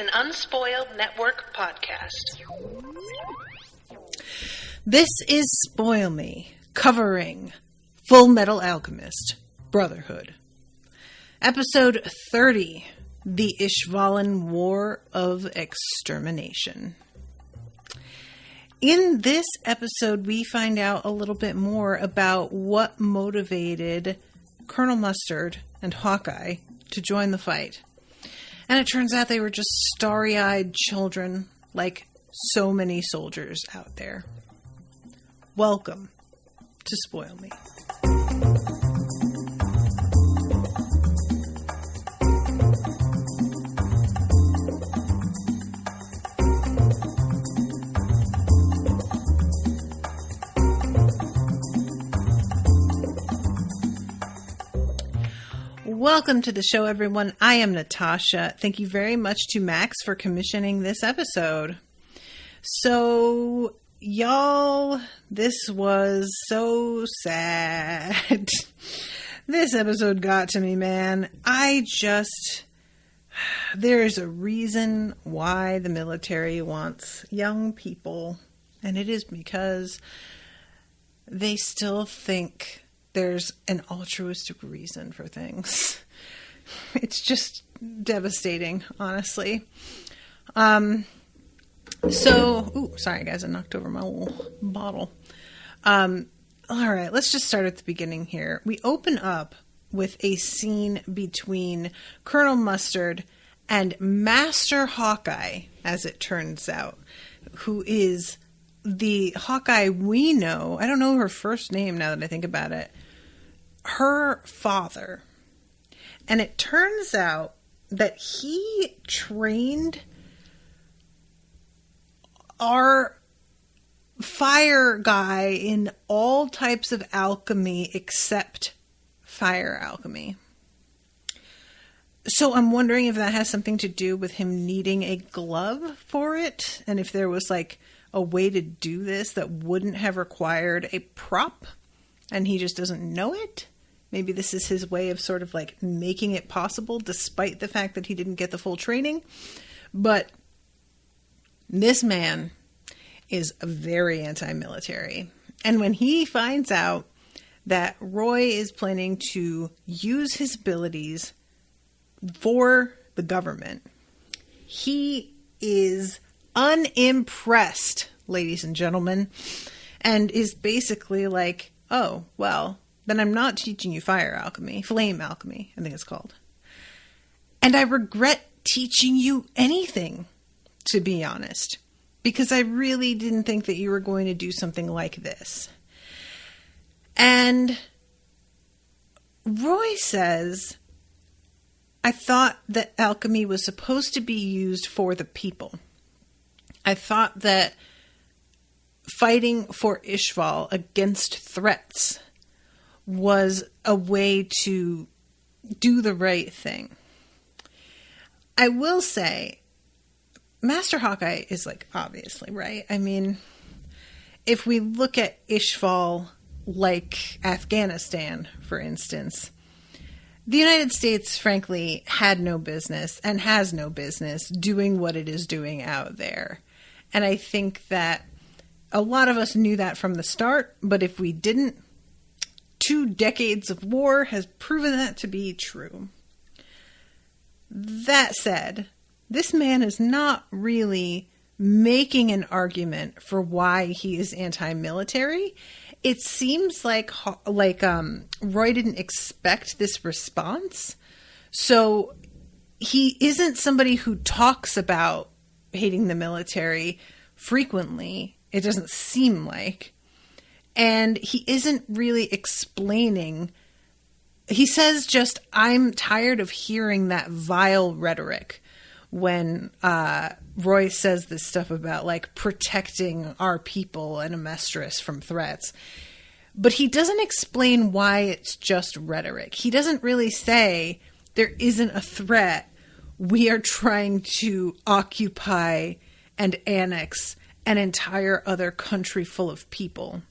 an Unspoiled Network podcast. This is Spoil Me, covering Fullmetal Alchemist, Brotherhood. Episode 30, The Ishvalan War of Extermination. In this episode, we find out a little bit more about what motivated Colonel Mustard and Hawkeye to join the fight. And it turns out they were just starry-eyed children, like so many soldiers out there. Welcome to Spoil Me. Welcome to the show, everyone. I am Natasha. Thank you very much to Max for commissioning this episode. So, y'all, this was so sad. This episode got to me, man. There's a reason why the military wants young people, and it is because they still think there's an altruistic reason for things. It's just devastating, honestly. Sorry guys, I knocked over my little bottle. All right, let's just start at the beginning here. We open up with a scene between Colonel Mustard and Master Hawkeye, as it turns out, who is the Hawkeye we know. I don't know her first name now that I think about it. Her father. And it turns out that he trained our fire guy in all types of alchemy except fire alchemy. So I'm wondering if that has something to do with him needing a glove for it, and if there was like a way to do this that wouldn't have required a prop and he just doesn't know it. Maybe this is his way of sort of like making it possible despite the fact that he didn't get the full training. But this man is very anti-military. And when he finds out that Roy is planning to use his abilities for the government, he is unimpressed, ladies and gentlemen, and is basically like, oh, well, then I'm not teaching you fire alchemy, flame alchemy, I think it's called. And I regret teaching you anything, to be honest, because I really didn't think that you were going to do something like this. And Roy says, I thought that alchemy was supposed to be used for the people. I thought that fighting for Ishval against threats was a way to do the right thing. I will say, Master Hawkeye is like obviously right. I mean, if we look at Ishval like Afghanistan, for instance, the United States, frankly, had no business and has no business doing what it is doing out there. And I think that a lot of us knew that from the start, but if we didn't, 2 decades of war has proven that to be true. That said, this man is not really making an argument for why he is anti-military. It seems like Roy didn't expect this response. So he isn't somebody who talks about hating the military frequently. It doesn't seem like. And he isn't really explaining. He says just, I'm tired of hearing that vile rhetoric when Roy says this stuff about like protecting our people and Amestris from threats. But he doesn't explain why it's just rhetoric. He doesn't really say there isn't a threat. We are trying to occupy and annex an entire other country full of people.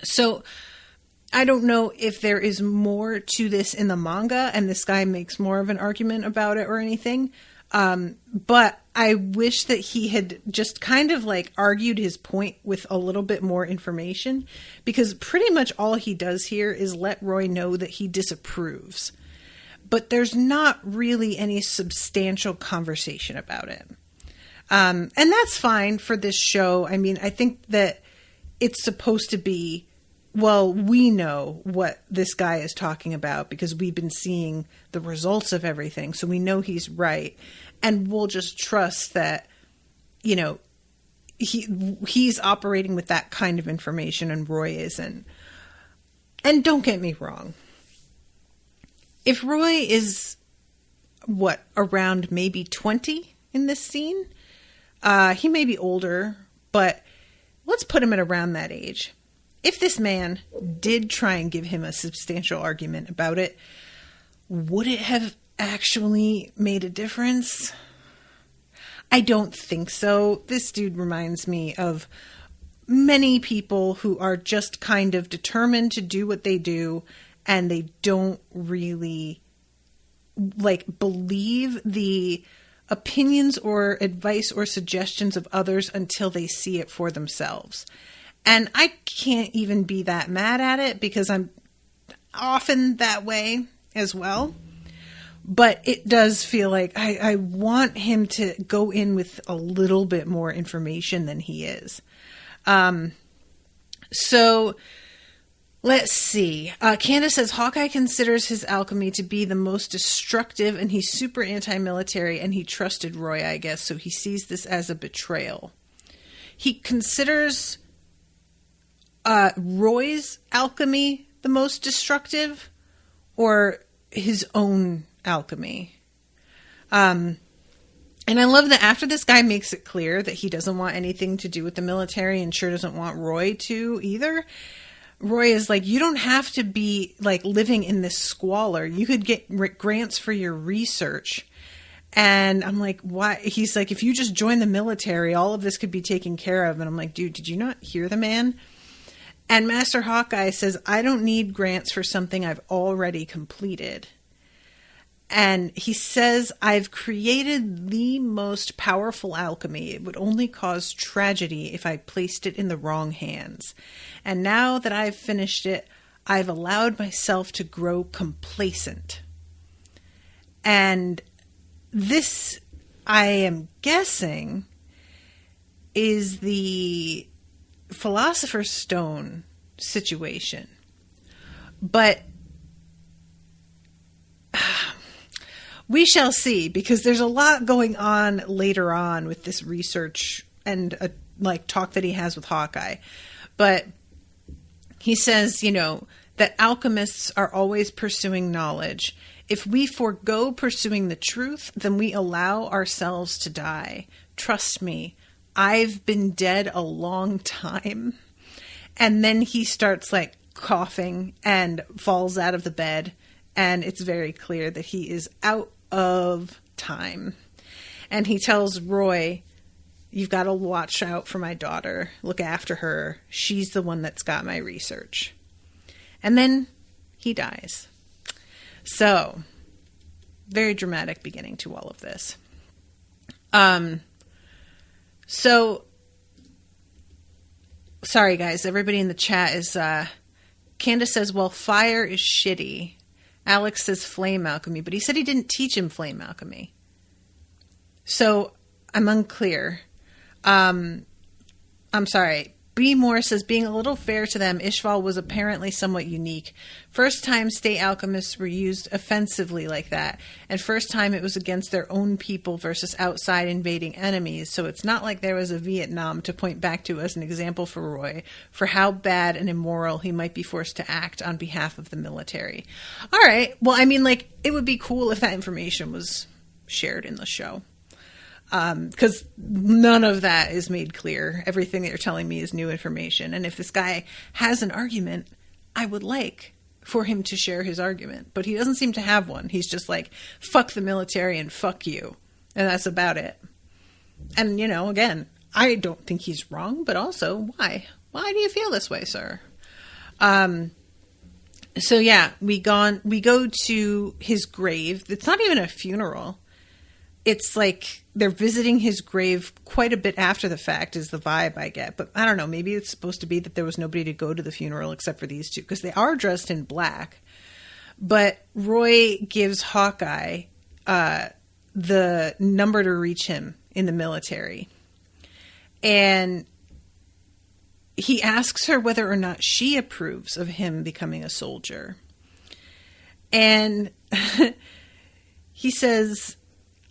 So I don't know if there is more to this in the manga and this guy makes more of an argument about it or anything. But I wish that he had just kind of like argued his point with a little bit more information, because pretty much all he does here is let Roy know that he disapproves. But there's not really any substantial conversation about it. And that's fine for this show. I mean, I think that it's supposed to be, well, we know what this guy is talking about because we've been seeing the results of everything. So we know he's right. And we'll just trust that, you know, he's operating with that kind of information and Roy isn't. And don't get me wrong. If Roy is, around maybe 20 in this scene, he may be older, but let's put him at around that age. If this man did try and give him a substantial argument about it, would it have actually made a difference? I don't think so. This dude reminds me of many people who are just kind of determined to do what they do, and they don't really believe the opinions or advice or suggestions of others until they see it for themselves. And I can't even be that mad at it because I'm often that way as well. But it does feel like I want him to go in with a little bit more information than he is. So let's see. Candace says Hawkeye considers his alchemy to be the most destructive, and he's super anti-military, and he trusted Roy, I guess, so he sees this as a betrayal. He considers Roy's alchemy the most destructive, or his own alchemy. And I love that after this guy makes it clear that he doesn't want anything to do with the military and sure doesn't want Roy to either, Roy is like, you don't have to be living in this squalor. You could get grants for your research. And I'm like, why? He's like, if you just join the military, all of this could be taken care of. And I'm like, dude, did you not hear the man? And Master Hawkeye says, I don't need grants for something I've already completed. And he says, I've created the most powerful alchemy. It would only cause tragedy if I placed it in the wrong hands. And now that I've finished it, I've allowed myself to grow complacent. And this, I am guessing, is the Philosopher's Stone situation. But we shall see, because there's a lot going on later on with this research and talk that he has with Hawkeye. But he says, that alchemists are always pursuing knowledge. If we forego pursuing the truth, then we allow ourselves to die. Trust me, I've been dead a long time. And then he starts coughing and falls out of the bed. And it's very clear that he is out of time. And he tells Roy, you've got to watch out for my daughter. Look after her. She's the one that's got my research. And then he dies. So, very dramatic beginning to all of this. So, sorry guys, everybody in the chat is, Candace says, well, fire is shitty. Alex says flame alchemy, but he said he didn't teach him flame alchemy. So, I'm unclear. I'm sorry. B. Moore says, being a little fair to them, Ishval was apparently somewhat unique. First time state alchemists were used offensively like that, and first time it was against their own people versus outside invading enemies, so it's not like there was a Vietnam to point back to as an example for Roy for how bad and immoral he might be forced to act on behalf of the military. All right. Well, I mean, it would be cool if that information was shared in the show. Because none of that is made clear. Everything that you're telling me is new information. And if this guy has an argument, I would like for him to share his argument. But he doesn't seem to have one. He's just like, fuck the military and fuck you. And that's about it. And, again, I don't think he's wrong, but also, why? Why do you feel this way, sir? So yeah, we go to his grave. It's not even a funeral. it's like they're visiting his grave quite a bit after the fact is the vibe I get. But I don't know. Maybe it's supposed to be that there was nobody to go to the funeral except for these two, because they are dressed in black. But Roy gives Hawkeye the number to reach him in the military. And he asks her whether or not she approves of him becoming a soldier. And he says,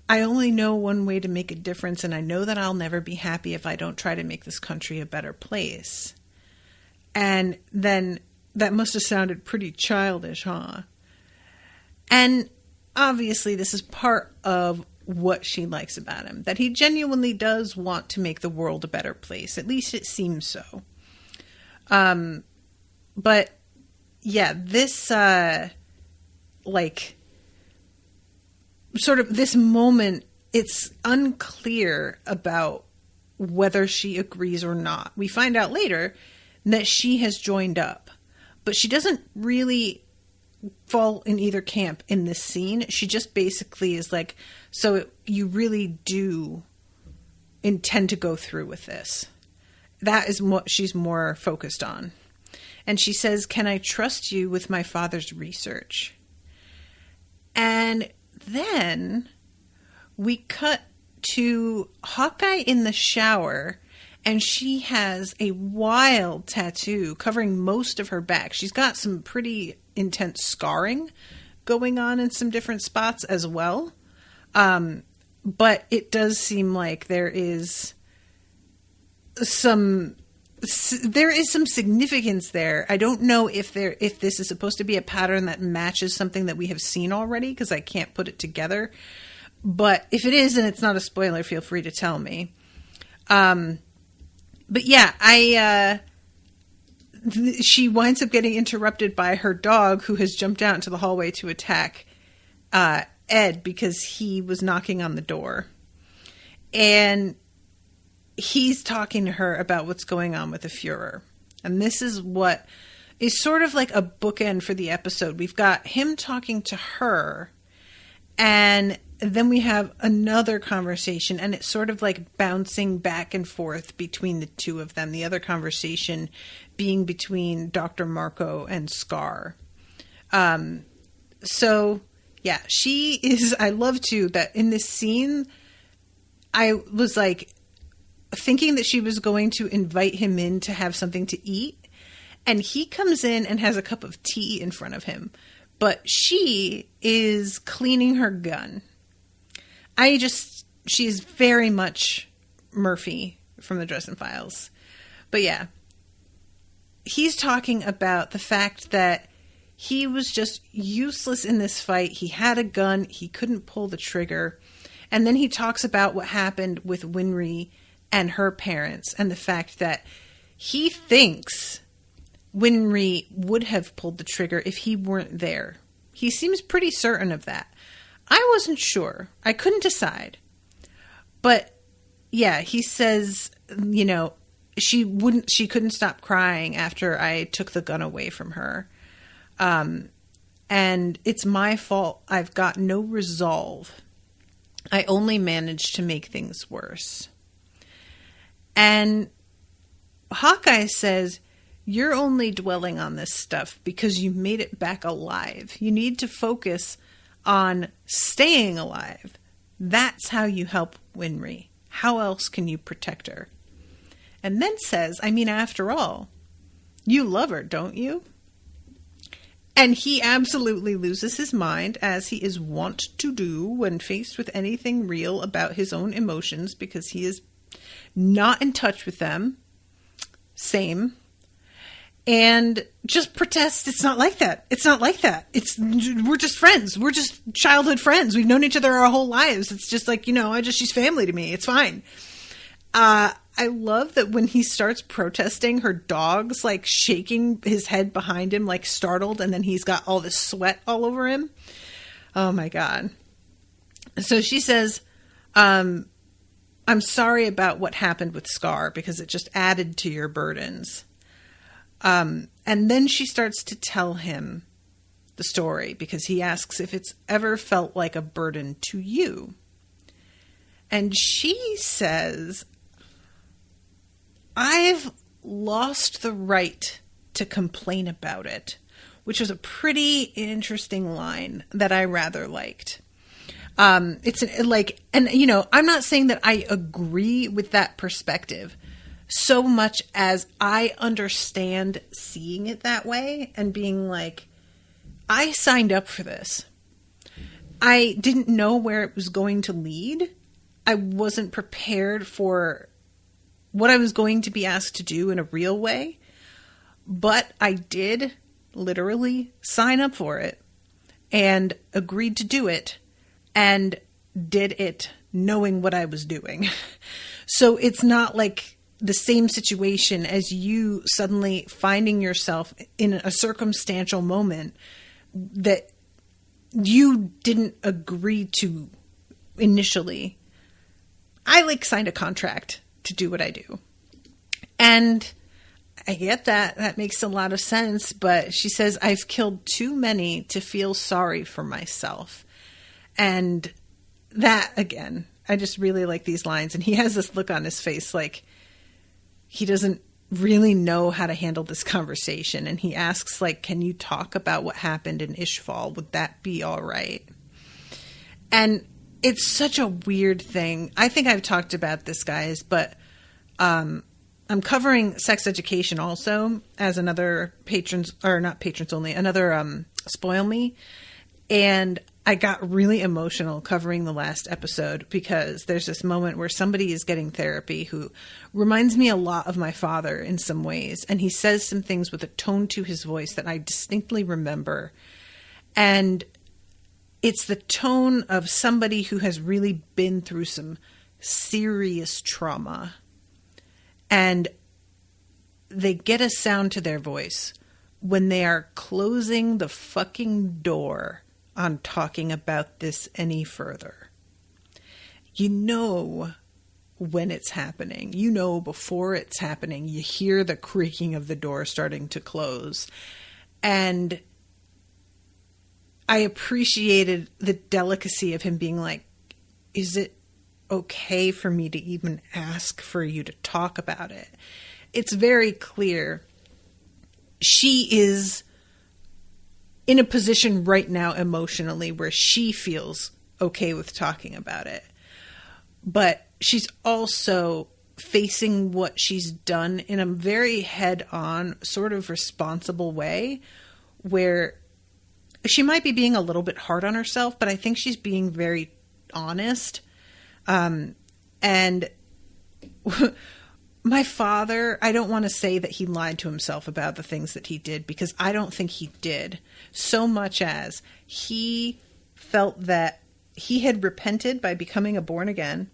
I only know one way to make a difference, and I know that I'll never be happy if I don't try to make this country a better place. And then that must have sounded pretty childish, huh? And obviously this is part of what she likes about him, that he genuinely does want to make the world a better place. At least it seems so. But yeah, this, like, sort of this moment, it's unclear about whether she agrees or not. We find out later that she has joined up, but she doesn't really fall in either camp in this scene. She just basically is like, so you really do intend to go through with this. That is what she's more focused on. And she says, can I trust you with my father's research? And then we cut to Hawkeye in the shower, and she has a wild tattoo covering most of her back. She's got some pretty intense scarring going on in some different spots as well. But it does seem like there is some significance there. I don't know if this is supposed to be a pattern that matches something that we have seen already, because I can't put it together. But if it is and it's not a spoiler, feel free to tell me. But yeah, she winds up getting interrupted by her dog, who has jumped out into the hallway to attack Ed because he was knocking on the door. And he's talking to her about what's going on with the Fuhrer. And this is what is sort of like a bookend for the episode. We've got him talking to her, and then we have another conversation, and it's sort of like bouncing back and forth between the two of them. The other conversation being between Dr. Marco and Scar. So yeah, she is, I love too that in this scene, I was like thinking that she was going to invite him in to have something to eat. And he comes in and has a cup of tea in front of him, but she is cleaning her gun. She's very much Murphy from the Dresden Files. But yeah, he's talking about the fact that he was just useless in this fight. He had a gun. He couldn't pull the trigger. And then he talks about what happened with Winry and her parents, and the fact that he thinks Winry would have pulled the trigger if he weren't there. He seems pretty certain of that. I wasn't sure. I couldn't decide. But yeah, he says, you know, she couldn't stop crying after I took the gun away from her. And it's my fault. I've got no resolve. I only managed to make things worse. And Hawkeye says, you're only dwelling on this stuff because you made it back alive. You need to focus on staying alive. That's how you help Winry. How else can you protect her? And then says, I mean, after all, you love her, don't you? And he absolutely loses his mind, as he is wont to do when faced with anything real about his own emotions, because he is not in touch with them. Same. And just protests, it's not like that. It's not like that. We're just friends. We're just childhood friends. We've known each other our whole lives. It's just like, you know, she's family to me. It's fine. I love that when he starts protesting, her dog's like shaking his head behind him, like startled, and then he's got all this sweat all over him. Oh my God. So she says, I'm sorry about what happened with Scar because it just added to your burdens. And then she starts to tell him the story because he asks if it's ever felt like a burden to you. And she says, "I've lost the right to complain about it," which was a pretty interesting line that I rather liked. It's like, and you know, I'm not saying that I agree with that perspective so much as I understand seeing it that way and being like, I signed up for this. I didn't know where it was going to lead. I wasn't prepared for what I was going to be asked to do in a real way, but I did literally sign up for it and agreed to do it and did it knowing what I was doing. So it's not like the same situation as you suddenly finding yourself in a circumstantial moment that you didn't agree to initially. I signed a contract to do what I do. And I get that. That makes a lot of sense. But she says, I've killed too many to feel sorry for myself. And that, again, I just really like these lines. And he has this look on his face like he doesn't really know how to handle this conversation. And he asks, can you talk about what happened in Ishvalan? Would that be all right? And it's such a weird thing. I think I've talked about this, guys, but I'm covering sex education also as another another Spoil Me. And I got really emotional covering the last episode because there's this moment where somebody is getting therapy who reminds me a lot of my father in some ways. And he says some things with a tone to his voice that I distinctly remember. And it's the tone of somebody who has really been through some serious trauma. And they get a sound to their voice when they are closing the fucking door on talking about this any further. You know when it's happening. You know before it's happening. You hear the creaking of the door starting to close. And I appreciated the delicacy of him being like, is it okay for me to even ask for you to talk about it? It's very clear she is in a position right now emotionally where she feels okay with talking about it. But she's also facing what she's done in a very head-on, sort of responsible way where she might be being a little bit hard on herself, but I think she's being very honest. And my father, I don't want to say that he lied to himself about the things that he did, because I don't think he did, so much as he felt that he had repented by becoming a born again,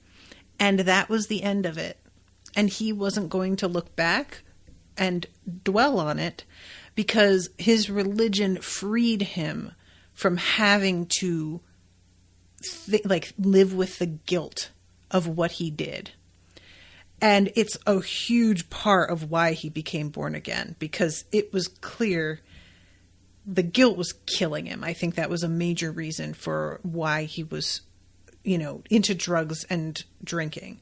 and that was the end of it. And he wasn't going to look back and dwell on it, because his religion freed him from having to live with the guilt of what he did. And it's a huge part of why he became born again, because it was clear the guilt was killing him. I think that was a major reason for why he was, into drugs and drinking.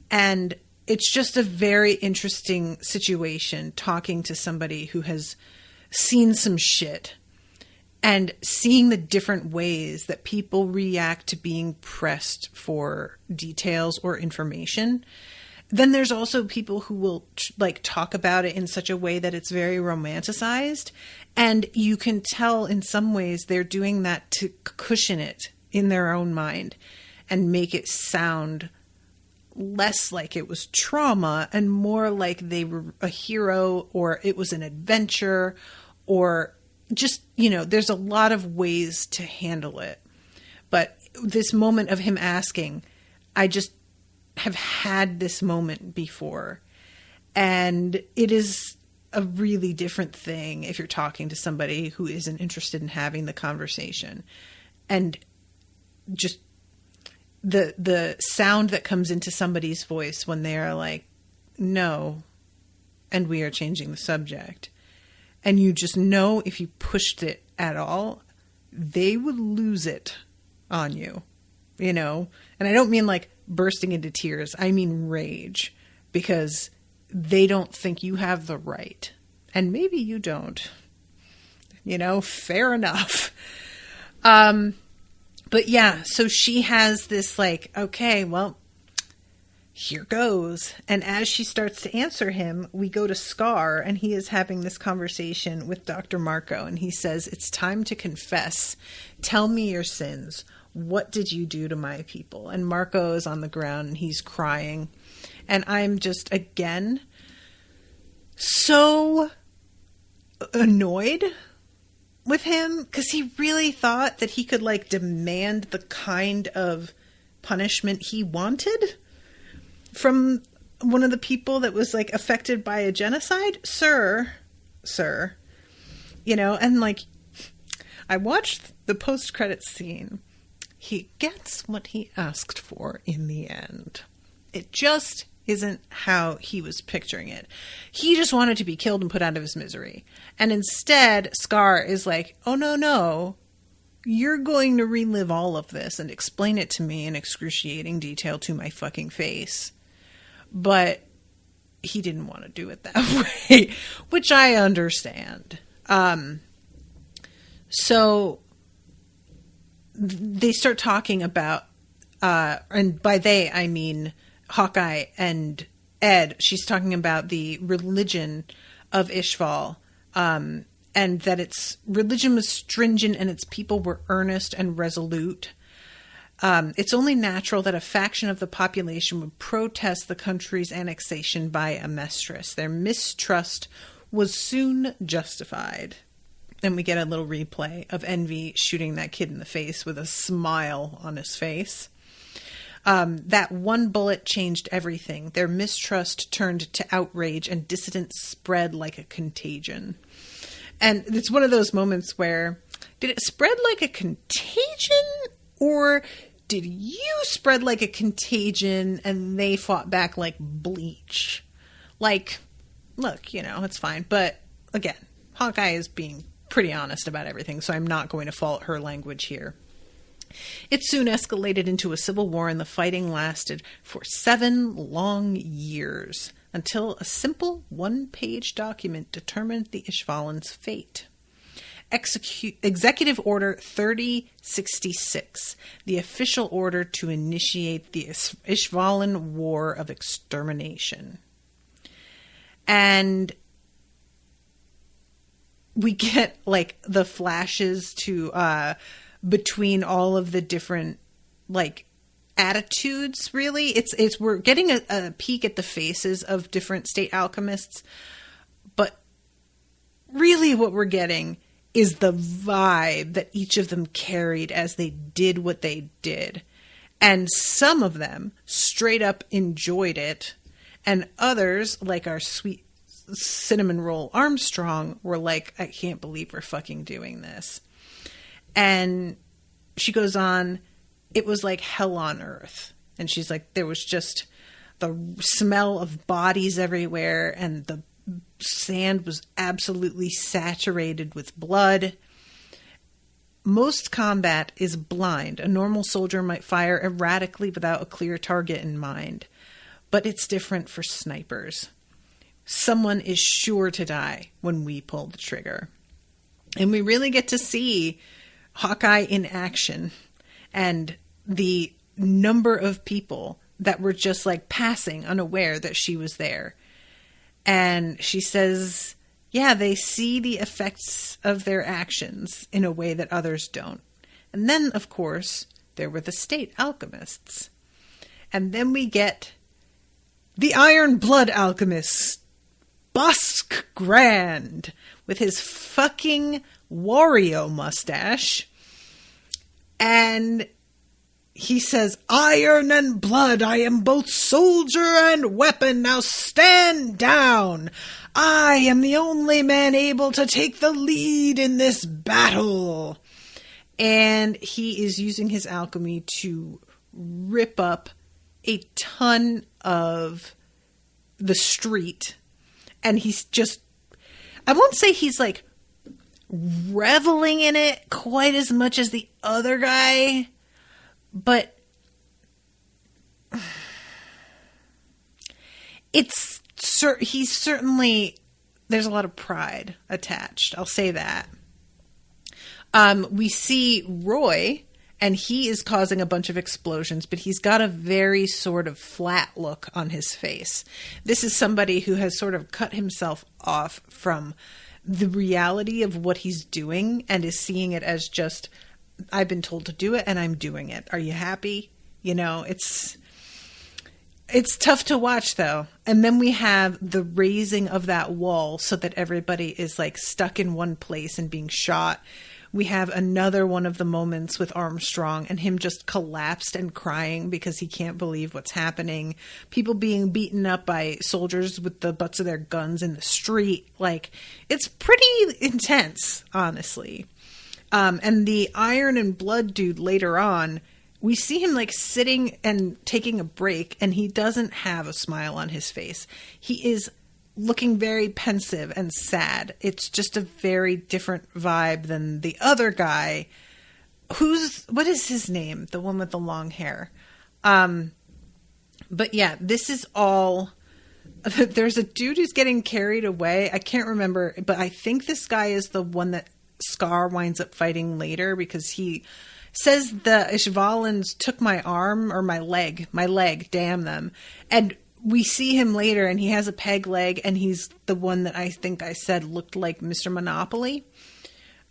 And it's just a very interesting situation talking to somebody who has seen some shit and seeing the different ways that people react to being pressed for details or information. Then there's also people who will talk about it in such a way that it's very romanticized. And you can tell in some ways they're doing that to cushion it in their own mind and make it sound less like it was trauma and more like they were a hero, or it was an adventure, or just, there's a lot of ways to handle it. But this moment of him asking, I just have had this moment before. And it is a really different thing if you're talking to somebody who isn't interested in having the conversation. And just the sound that comes into somebody's voice when they are like, no, and we are changing the subject. And you just know if you pushed it at all, they would lose it on you. And I don't mean like bursting into tears. I mean rage, because they don't think you have the right. And maybe you don't. Fair enough. But yeah, so she has this like, okay, well, here goes. And as she starts to answer him, we go to Scar, and he is having this conversation with Dr. Marco. And he says, it's time to confess. Tell me your sins. What did you do to my people? And Marco is on the ground and he's crying. And I'm just, again, so annoyed with him, because he really thought that he could like demand the kind of punishment he wanted from one of the people that was like affected by a genocide. Sir, and like, I watched the post-credits scene. He gets what he asked for in the end. It just isn't how he was picturing it. He just wanted to be killed and put out of his misery. And instead, Scar is like, oh, no, you're going to relive all of this and explain it to me in excruciating detail to my fucking face. But he didn't want to do it that way, which I understand. So they start talking about, and by they, I mean Hawkeye and Ed. She's talking about the religion of Ishval, and that its religion was stringent and its people were earnest and resolute. It's only natural that a faction of the population would protest the country's annexation by Amestris. Their mistrust was soon justified. And we get a little replay of Envy shooting that kid in the face with a smile on his face. That one bullet changed everything. Their mistrust turned to outrage, and dissidence spread like a contagion. And it's one of those moments where, did it spread like a contagion, or did you spread like a contagion and they fought back like bleach? Like, look, it's fine. But again, Hawkeye is being pretty honest about everything, so I'm not going to fault her language here. It soon escalated into a civil war, and the fighting lasted for 7 long years, until a simple one-page document determined the Ishvalan's fate. Executive Order 3066, the official order to initiate the Ishvalan War of Extermination. And we get like the flashes to between all of the different like attitudes. Really, it's we're getting a peek at the faces of different state alchemists, but really what we're getting is the vibe that each of them carried as they did what they did. And some of them straight up enjoyed it, and others, like our sweet Cinnamon Roll Armstrong, were like, I can't believe we're fucking doing this. And she goes on, it was like hell on earth. And she's like, there was just the smell of bodies everywhere, and the sand was absolutely saturated with blood. Most combat is blind. A normal soldier might fire erratically without a clear target in mind. But it's different for snipers. Someone is sure to die when we pull the trigger. And we really get to see Hawkeye in action, and the number of people that were just like passing unaware that she was there. And she says, yeah, they see the effects of their actions in a way that others don't. And then, of course, there were the state alchemists. And then we get the Iron Blood Alchemist, Busk Grand, with his fucking Wario mustache. And he says, iron and blood, I am both soldier and weapon, now stand down. I am the only man able to take the lead in this battle. And he is using his alchemy to rip up a ton of the street. And he's just, I won't say he's like reveling in it quite as much as the other guy, but he's certainly, there's a lot of pride attached. I'll say that. We see Roy, and he is causing a bunch of explosions, but he's got a very sort of flat look on his face. This is somebody who has sort of cut himself off from the reality of what he's doing and is seeing it as just, I've been told to do it and I'm doing it. Are you happy? You know, it's tough to watch though. And then we have the raising of that wall so that everybody is like stuck in one place and being shot. We have another one of the moments with Armstrong and him just collapsed and crying because he can't believe what's happening. People being beaten up by soldiers with the butts of their guns in the street. Like, it's pretty intense, honestly. And the Iron and Blood dude later on, we see him like sitting and taking a break, and he doesn't have a smile on his face. He is looking very pensive and sad. It's just a very different vibe than the other guy what is his name? The one with the long hair. But yeah, this is all, there's a dude who's getting carried away. I can't remember, but I think this guy is the one that Scar winds up fighting later because he says the Ishvalans took my arm or my leg, damn them. And we see him later and he has a peg leg and he's the one that I think I said looked like Mr. Monopoly.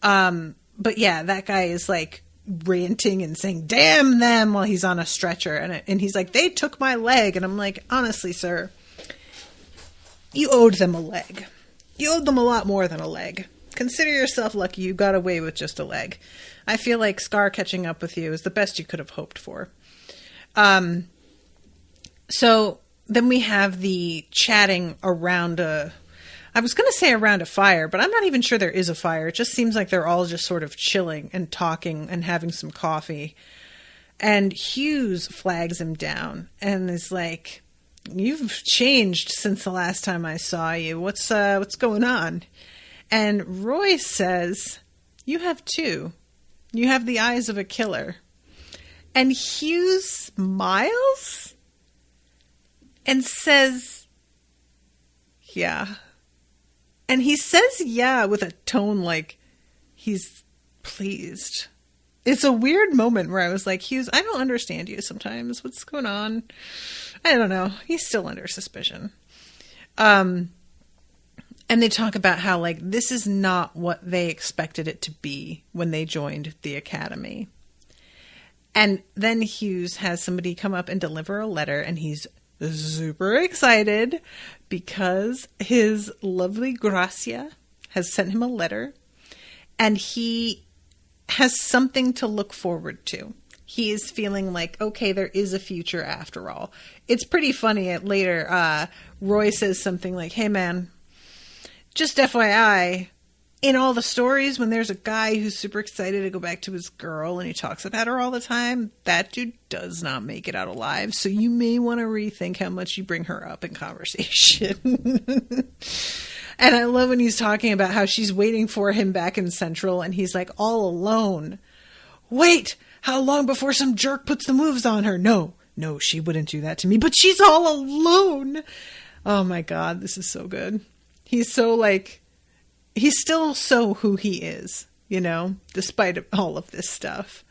But yeah, that guy is like ranting and saying, damn them, while he's on a stretcher. And he's like, they took my leg. And I'm like, honestly, sir, you owed them a leg. You owed them a lot more than a leg. Consider yourself lucky you got away with just a leg. I feel like Scar catching up with you is the best you could have hoped for. So then we have the chatting around I was going to say around a fire, but I'm not even sure there is a fire. It just seems like they're all just sort of chilling and talking and having some coffee. And Hughes flags him down and is like, you've changed since the last time I saw you. What's going on? And Roy says, you have too. You have the eyes of a killer. And Hughes smiles and says, yeah. And he says yeah with a tone like he's pleased. It's a weird moment where I was like, Hughes, I don't understand you sometimes. What's going on? I don't know. He's still under suspicion. And they talk about how, like, this is not what they expected it to be when they joined the academy. And then Hughes has somebody come up and deliver a letter, and he's super excited because his lovely Gracia has sent him a letter, and he has something to look forward to. He is feeling like, okay, there is a future after all. It's pretty funny. Later, Roy says something like, hey, man, just FYI, in all the stories, when there's a guy who's super excited to go back to his girl and he talks about her all the time, that dude does not make it out alive. So you may want to rethink how much you bring her up in conversation. And I love when he's talking about how she's waiting for him back in Central and he's like, all alone. Wait, how long before some jerk puts the moves on her? No, she wouldn't do that to me, but she's all alone. Oh my God, this is so good. He's so like, he's still so who he is, you know, despite all of this stuff.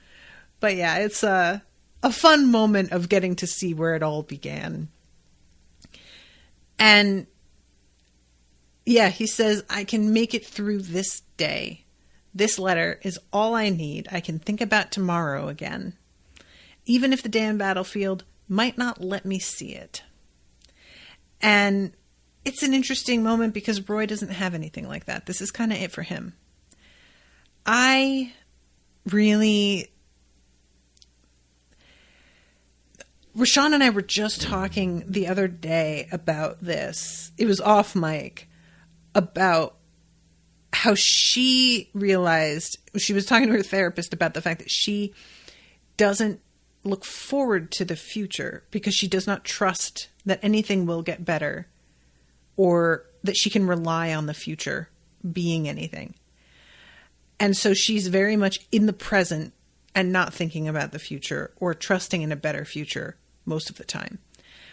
But yeah, it's a fun moment of getting to see where it all began. And yeah, he says, I can make it through this day. This letter is all I need. I can think about tomorrow again. Even if the damn battlefield might not let me see it. And it's an interesting moment because Roy doesn't have anything like that. This is kind of it for him. Rashawn and I were just talking the other day about this. It was off mic, about how she realized, she was talking to her therapist about the fact that she doesn't look forward to the future because she does not trust that anything will get better or that she can rely on the future being anything. And so she's very much in the present and not thinking about the future or trusting in a better future most of the time.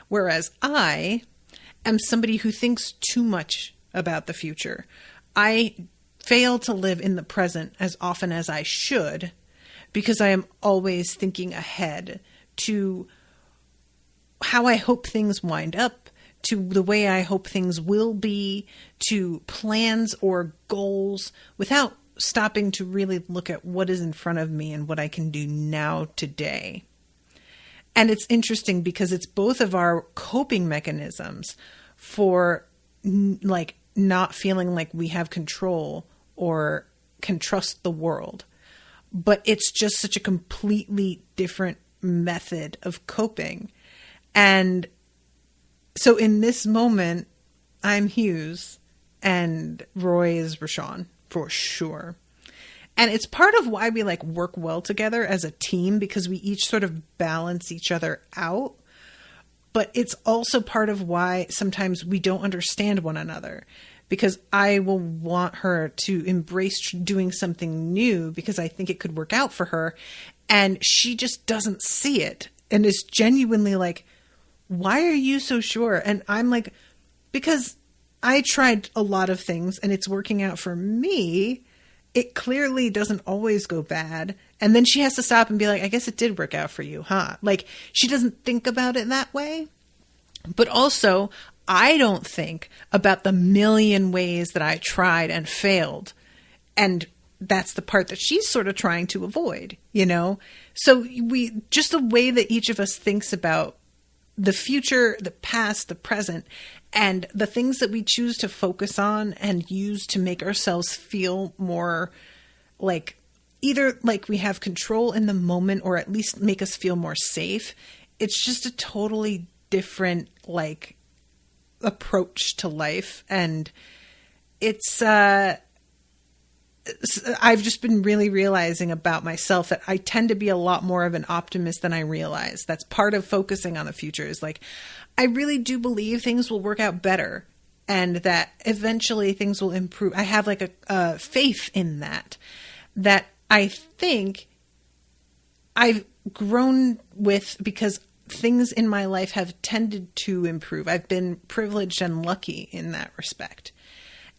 Whereas I am somebody who thinks too much about the future. I fail to live in the present as often as I should because I am always thinking ahead to how I hope things wind up, to the way I hope things will be, to plans or goals, without stopping to really look at what is in front of me and what I can do now today. And it's interesting because it's both of our coping mechanisms for like not feeling like we have control or can trust the world. But it's just such a completely different method of coping. And so in this moment, I'm Hughes and Roy is Rashawn for sure. And it's part of why we like work well together as a team, because we each sort of balance each other out. But it's also part of why sometimes we don't understand one another, because I will want her to embrace doing something new because I think it could work out for her. And she just doesn't see it and is genuinely like, why are you so sure? And I'm like, because I tried a lot of things and it's working out for me. It clearly doesn't always go bad. And then she has to stop and be like, I guess it did work out for you, huh? Like, she doesn't think about it that way. But also, I don't think about the million ways that I tried and failed. And that's the part that she's sort of trying to avoid, you know? So just the way that each of us thinks about the future, the past, the present, and the things that we choose to focus on and use to make ourselves feel more like either like we have control in the moment or at least make us feel more safe. It's just a totally different like approach to life. And it's, I've just been really realizing about myself that I tend to be a lot more of an optimist than I realize. That's part of focusing on the future, is like, I really do believe things will work out better and that eventually things will improve. I have like a faith in that I think I've grown with, because things in my life have tended to improve. I've been privileged and lucky in that respect.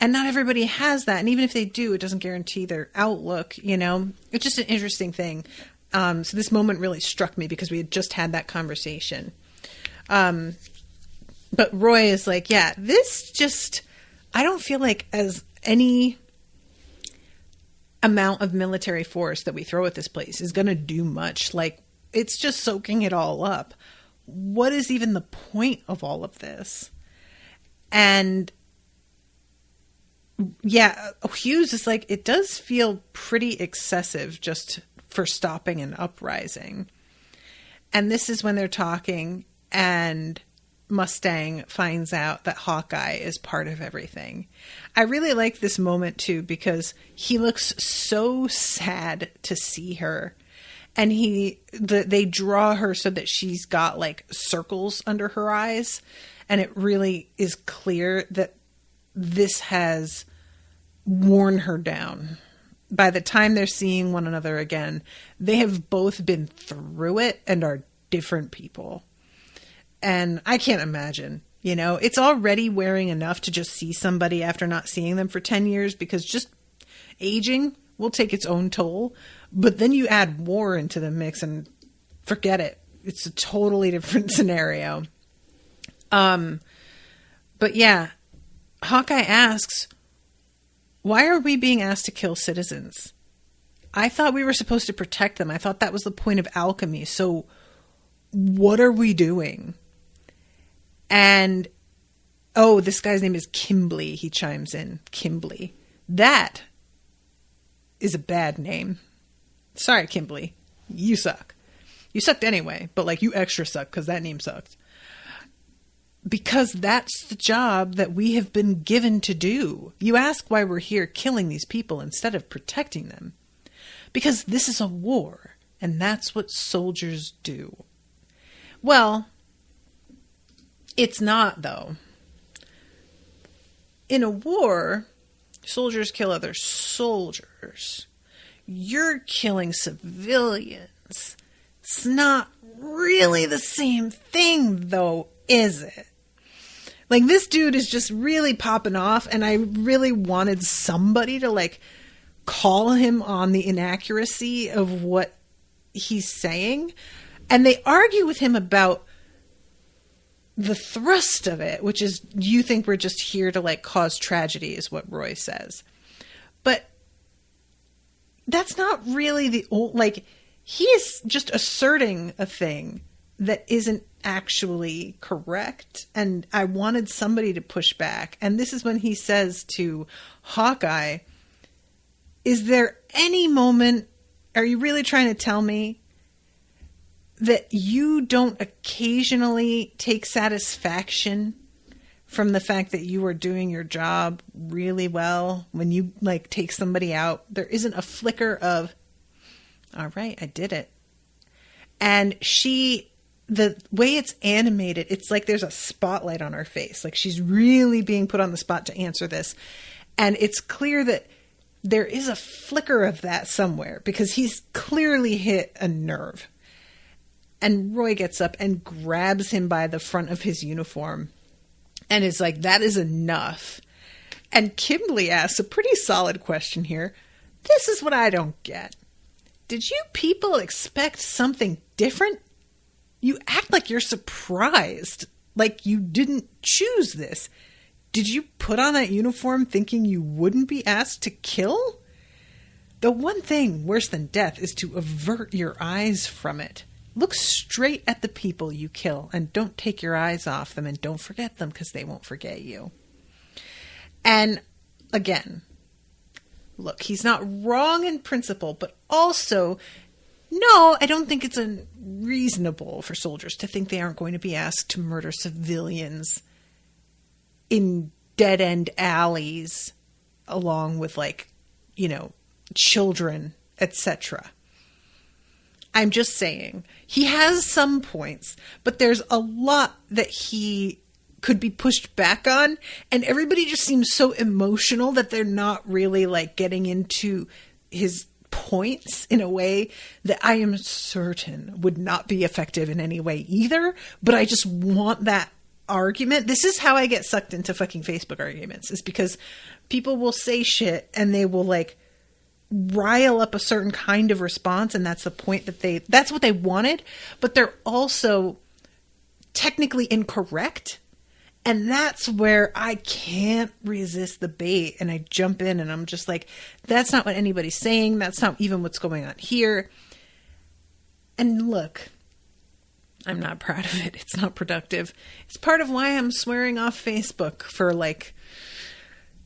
And not everybody has that. And even if they do, it doesn't guarantee their outlook, you know? It's just an interesting thing. So this moment really struck me because we had just had that conversation. But Roy is like, yeah, this just, I don't feel like as any amount of military force that we throw at this place is going to do much. Like, it's just soaking it all up. What is even the point of all of this? And yeah, Hughes is like, it does feel pretty excessive just for stopping an uprising. And this is when they're talking and Mustang finds out that Hawkeye is part of everything. I really like this moment too, because he looks so sad to see her. And they draw her so that she's got like circles under her eyes. And it really is clear that this has worn her down. By the time they're seeing one another again, they have both been through it and are different people. And I can't imagine, you know, it's already wearing enough to just see somebody after not seeing them for 10 years, because just aging will take its own toll. But then you add war into the mix and forget it. It's a totally different scenario. But yeah, Hawkeye asks, why are we being asked to kill citizens? I thought we were supposed to protect them. I thought that was the point of alchemy. So what are we doing? And, oh, this guy's name is Kimbley. He chimes in. Kimbley. That is a bad name. Sorry, Kimbley. You suck. You sucked anyway, but like you extra suck because that name sucks. Because that's the job that we have been given to do. You ask why we're here killing these people instead of protecting them. Because this is a war, and that's what soldiers do. Well, it's not, though. In a war, soldiers kill other soldiers. You're killing civilians. It's not really the same thing, though, is it? Like, this dude is just really popping off, and I really wanted somebody to, like, call him on the inaccuracy of what he's saying. And they argue with him about the thrust of it, which is, you think we're just here to, like, cause tragedy, is what Roy says. But that's not really the old, like, he is just asserting a thing that isn't actually correct, and I wanted somebody to push back. And this is when he says to Hawkeye, is there any moment, are you really trying to tell me that you don't occasionally take satisfaction from the fact that you are doing your job really well when you, like, take somebody out? There isn't a flicker of, all right, I did it. And the way it's animated, it's like there's a spotlight on her face. Like, she's really being put on the spot to answer this. And it's clear that there is a flicker of that somewhere, because he's clearly hit a nerve. And Roy gets up and grabs him by the front of his uniform and is like, that is enough. And Kimberly asks a pretty solid question here. This is what I don't get. Did you people expect something different? You act like you're surprised, like you didn't choose this. Did you put on that uniform thinking you wouldn't be asked to kill? The one thing worse than death is to avert your eyes from it. Look straight at the people you kill and don't take your eyes off them, and don't forget them, because they won't forget you. And again, look, he's not wrong in principle, but also, no, I don't think it's unreasonable for soldiers to think they aren't going to be asked to murder civilians in dead-end alleys along with, like, you know, children, etc. I'm just saying, he has some points, but there's a lot that he could be pushed back on, and everybody just seems so emotional that they're not really, like, getting into his points in a way that I am certain would not be effective in any way either. But I just want that argument. This is how I get sucked into fucking Facebook arguments, is because people will say shit and they will, like, rile up a certain kind of response, and that's the point that that's what they wanted, but they're also technically incorrect. And that's where I can't resist the bait, and I jump in and I'm just like, that's not what anybody's saying. That's not even what's going on here. And look, I'm not proud of it. It's not productive. It's part of why I'm swearing off Facebook for, like,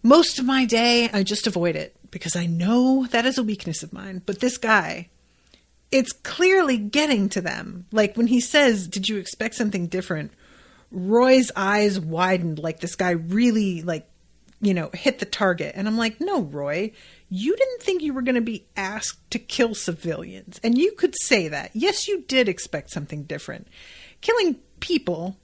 most of my day. I just avoid it because I know that is a weakness of mine. But this guy, it's clearly getting to them. Like, when he says, did you expect something different? Roy's eyes widened, like this guy really, like, you know, hit the target. And I'm like, no, Roy, you didn't think you were going to be asked to kill civilians. And you could say that. Yes, you did expect something different. Killing people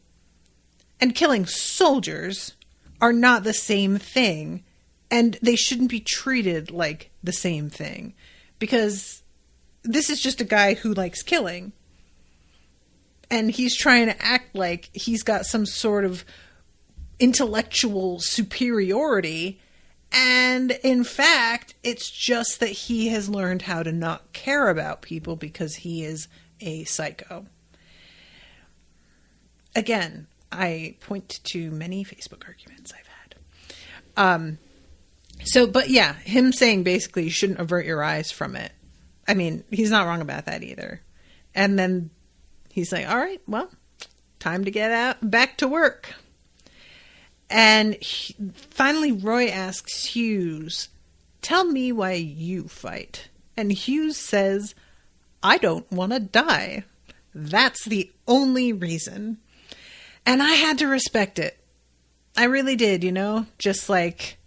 and killing soldiers are not the same thing. And they shouldn't be treated like the same thing. Because this is just a guy who likes killing. And he's trying to act like he's got some sort of intellectual superiority. And in fact, it's just that he has learned how to not care about people because he is a psycho. Again, I point to many Facebook arguments I've had. But yeah, him saying basically you shouldn't avert your eyes from it. I mean, he's not wrong about that either. And then he's like, all right, well, time to get back to work. And finally, Roy asks Hughes, tell me why you fight. And Hughes says, I don't want to die. That's the only reason. And I had to respect it. I really did, you know? Just like,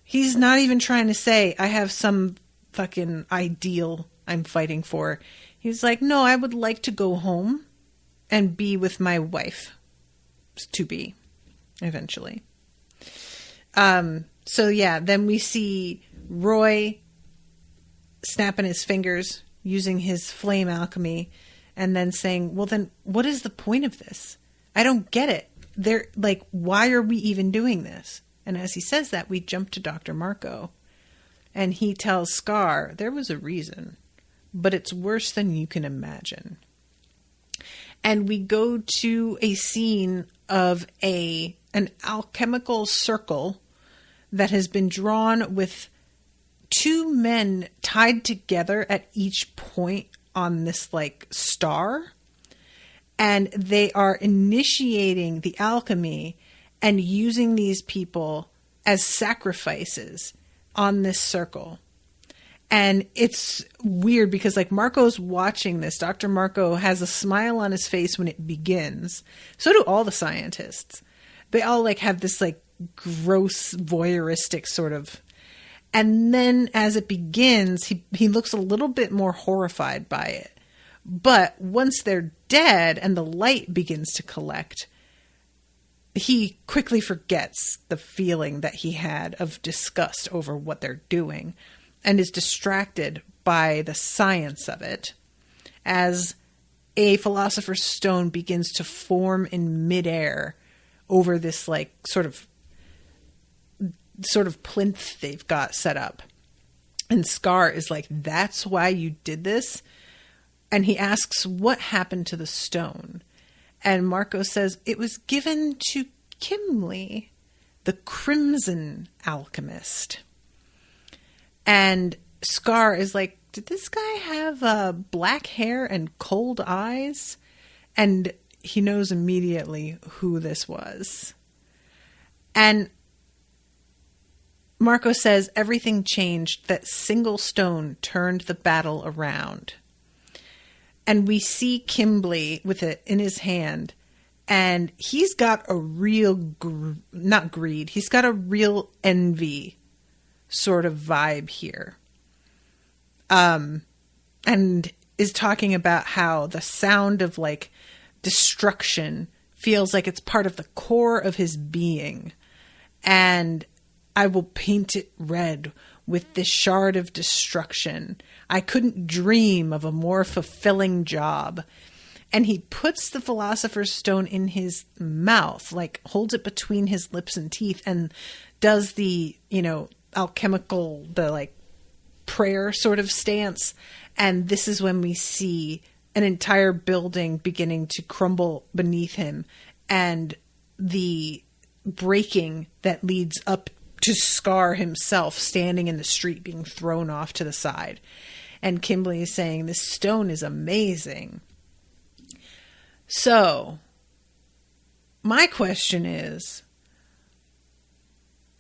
he's not even trying to say, I have some fucking ideal I'm fighting for. He's like, no, I would like to go home and be with my wife to be eventually. So yeah, then we see Roy snapping his fingers using his flame alchemy and then saying, well, then what is the point of this? I don't get it. they're like, why are we even doing this? And as he says that, we jump to Dr. Marco. And he tells Scar, there was a reason, but it's worse than you can imagine. And we go to a scene of an alchemical circle that has been drawn with two men tied together at each point on this like star. And they are initiating the alchemy and using these people as sacrifices on this circle. And it's weird because like Marco's watching this. Dr. Marco has a smile on his face when it begins. So do all the scientists. They all like have this like gross voyeuristic sort of. And then as it begins, he looks a little bit more horrified by it. But once they're dead and the light begins to collect, he quickly forgets the feeling that he had of disgust over what they're doing and is distracted by the science of it as a philosopher's stone begins to form in midair over this like sort of plinth they've got set up. And Scar is like, that's why you did this? And he asks, what happened to the stone? And Marco says, it was given to Kimley, the Crimson Alchemist. And Scar is like, did this guy have black hair and cold eyes? And he knows immediately who this was. And Marco says everything changed. That single stone turned the battle around. And we see Kimley with it in his hand. And he's got a real, not greed, he's got a real envy sort of vibe here. And is talking about how the sound of like destruction feels like it's part of the core of his being. And I will paint it red with this shard of destruction. I couldn't dream of a more fulfilling job. And he puts the Philosopher's Stone in his mouth, like holds it between his lips and teeth and does the, alchemical, the like prayer sort of stance. And this is when we see an entire building beginning to crumble beneath him and the breaking that leads up to Scar himself standing in the street being thrown off to the side. And Kimley is saying, this stone is amazing. So, my question is,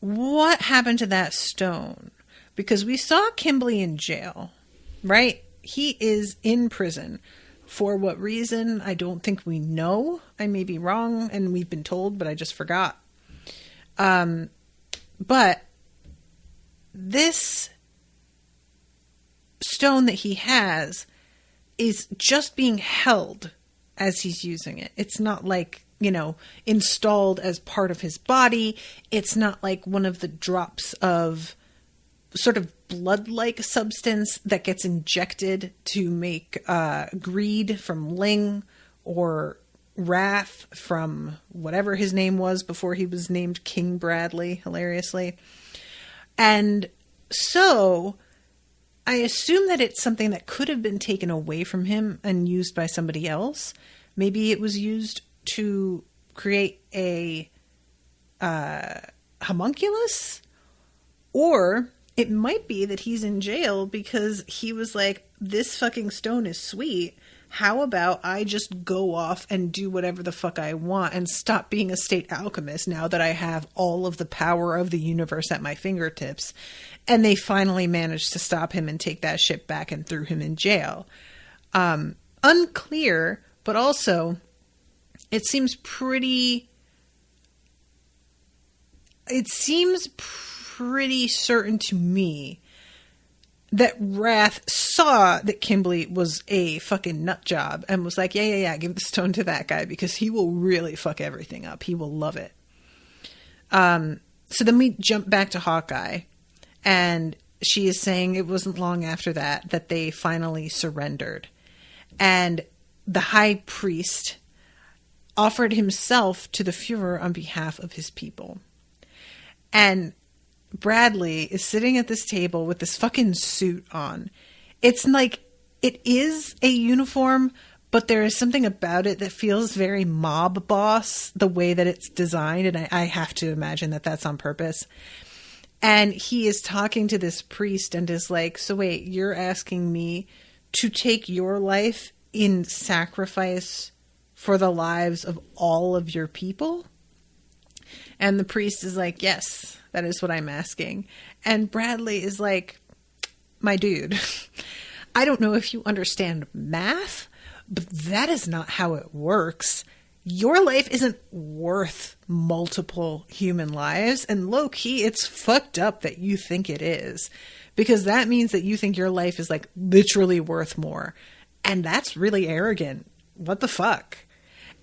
what happened to that stone? Because we saw Kimley in jail, right? He is in prison. For what reason? I don't think we know. I may be wrong, and we've been told, but I just forgot. But this stone that he has is just being held as he's using it. It's not like, installed as part of his body. It's not like one of the drops of sort of blood-like substance that gets injected to make greed from Ling or wrath from whatever his name was before he was named King Bradley, hilariously. And so I assume that it's something that could have been taken away from him and used by somebody else. Maybe it was used to create a homunculus, or it might be that he's in jail because he was like, this fucking stone is sweet. How about I just go off and do whatever the fuck I want and stop being a state alchemist now that I have all of the power of the universe at my fingertips? And they finally managed to stop him and take that shit back and threw him in jail. Unclear, but also it seems pretty certain to me that Wrath saw that Kimley was a fucking nut job and was like, yeah, give the stone to that guy because he will really fuck everything up. He will love it. So then we jump back to Hawkeye, and she is saying it wasn't long after that they finally surrendered. And the high priest offered himself to the Fuhrer on behalf of his people. And Bradley is sitting at this table with this fucking suit on. It's like, it is a uniform, but there is something about it that feels very mob boss, the way that it's designed. And I have to imagine that that's on purpose. And he is talking to this priest and is like, so wait, you're asking me to take your life in sacrifice for the lives of all of your people? And the priest is like, yes, that is what I'm asking. And Bradley is like, my dude, I don't know if you understand math, but that is not how it works. Your life isn't worth multiple human lives. And low key, it's fucked up that you think it is, because that means that you think your life is like literally worth more. And that's really arrogant. What the fuck?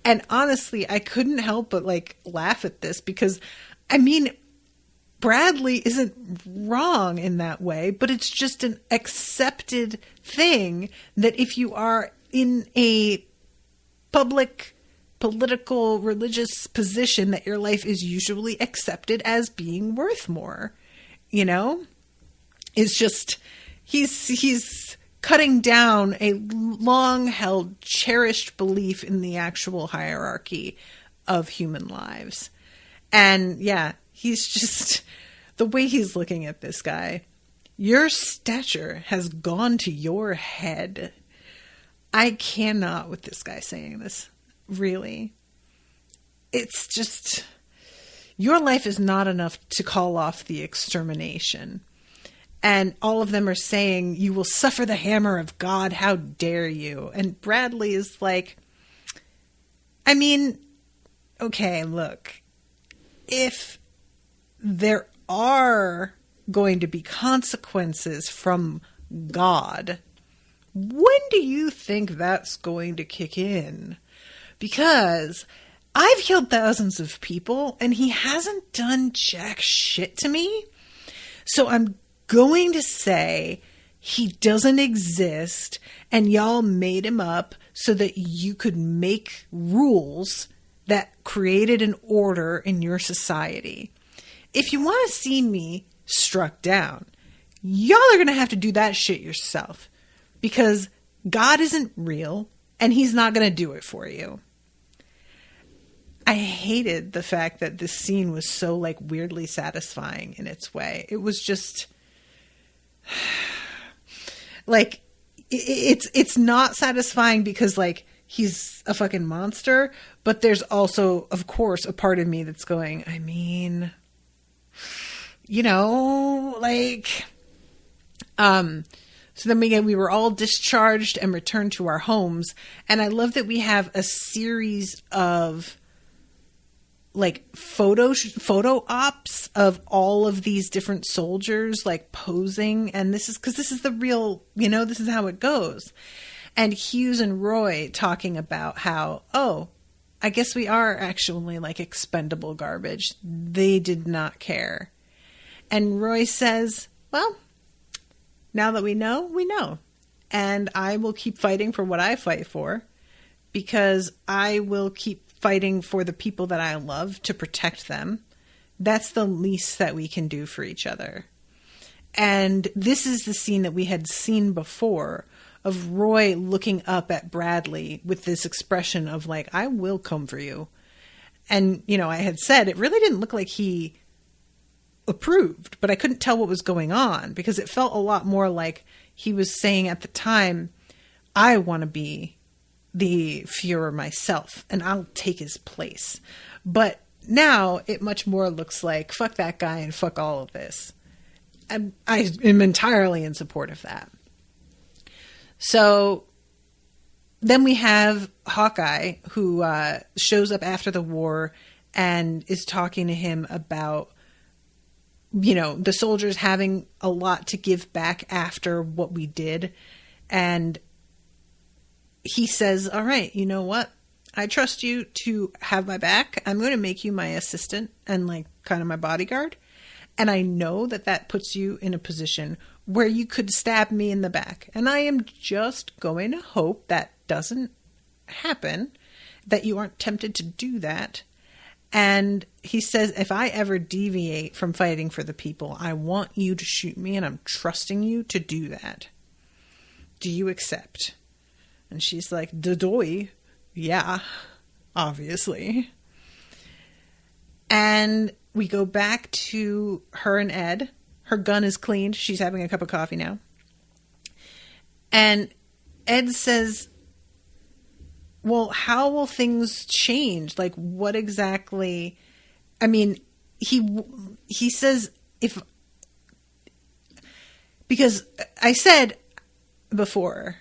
And honestly, I couldn't help but like laugh at this, because I mean, Bradley isn't wrong in that way, but it's just an accepted thing that if you are in a public, political, religious position, that your life is usually accepted as being worth more. You know? It's just, he's cutting down a long-held, cherished belief in the actual hierarchy of human lives. And yeah, he's just, the way he's looking at this guy, your stature has gone to your head. I cannot with this guy saying this, really. It's just, your life is not enough to call off the extermination. And all of them are saying, you will suffer the hammer of God, how dare you? And Bradley is like, I mean, okay, look, if there are going to be consequences from God, when do you think that's going to kick in? Because I've healed thousands of people and he hasn't done jack shit to me. So I'm going to say he doesn't exist and y'all made him up so that you could make rules that created an order in your society. If you want to see me struck down, y'all are going to have to do that shit yourself, because God isn't real and he's not going to do it for you. I hated the fact that this scene was so like weirdly satisfying in its way. It was just like, it's not satisfying because like he's a fucking monster, but there's also, of course, a part of me that's going, I mean, you know, like, so then we were all discharged and returned to our homes. And I love that we have a series of like photo ops of all of these different soldiers like posing. And this is because this is the real, you know, this is how it goes. And Hughes and Roy talking about how, oh, I guess we are actually like expendable garbage. They did not care. And Roy says, well, now that we know, we know. And I will keep fighting for what I fight for, because I will keep fighting for the people that I love to protect them. That's the least that we can do for each other. And this is the scene that we had seen before of Roy looking up at Bradley with this expression of like, I will come for you. And, you know, I had said it really didn't look like he approved, but I couldn't tell what was going on, because it felt a lot more like he was saying at the time, I want to be the Fuhrer myself and I'll take his place. But now it much more looks like fuck that guy and fuck all of this. I am entirely in support of that. So then we have Hawkeye, who shows up after the war and is talking to him about, you know, the soldiers having a lot to give back after what we did. And he says, all right, you know what? I trust you to have my back. I'm going to make you my assistant and like kind of my bodyguard. And I know that that puts you in a position where you could stab me in the back. And I am just going to hope that doesn't happen. that you aren't tempted to do that. And he says, if I ever deviate from fighting for the people, I want you to shoot me, and I'm trusting you to do that. Do you accept? And she's like, Dodoy, yeah, obviously. And we go back to her and Ed. Her gun is cleaned. She's having a cup of coffee now. And Ed says, well, how will things change? Like, what exactly? I mean, he says, because I said before,